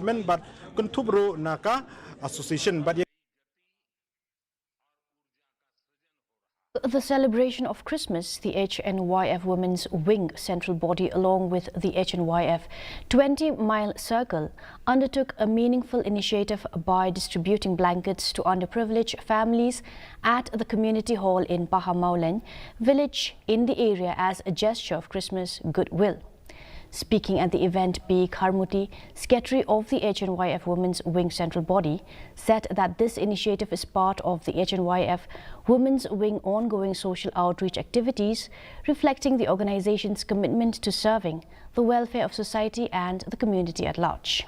development but kuntubru naka association but The celebration of Christmas, the Hnyf Women's Wing Central Body along with the Hnyf 20-mile circle undertook a meaningful initiative by distributing blankets to underprivileged families at the community hall in Pahamaulen village in the area as a gesture of Christmas goodwill. Speaking at the event, B. Karmuti, Secretary of the Hnyf Women's Wing Central Body, said that this initiative is part of the Hnyf Women's Wing ongoing social outreach activities, reflecting the organization's commitment to serving the welfare of society and the community at large.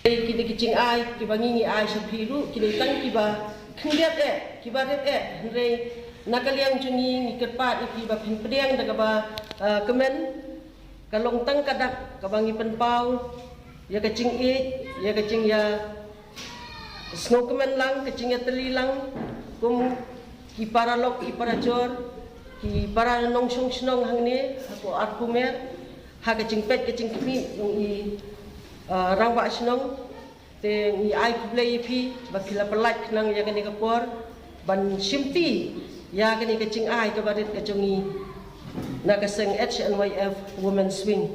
Kita kicing ai, kita ngingi ai sepiru, kita tang kita kendiat kita ret hore nakaliang jungi ngikerpat kita penpediang dagaba kemen kalong tang kadak kabangi penpau ya kicing ya kicing ya snow kemen lang kicing ya telilang kum ki para lok ki para jor ki para nong song snong hangni aku arkumer ha kicing pet kicing kmi i rangwa snong te ni ai kublai pi bakila pelat nang ya kani kapor ban simti ya kani kicing ai ka barit ka jungi nakaseng Hnyf Women's Wing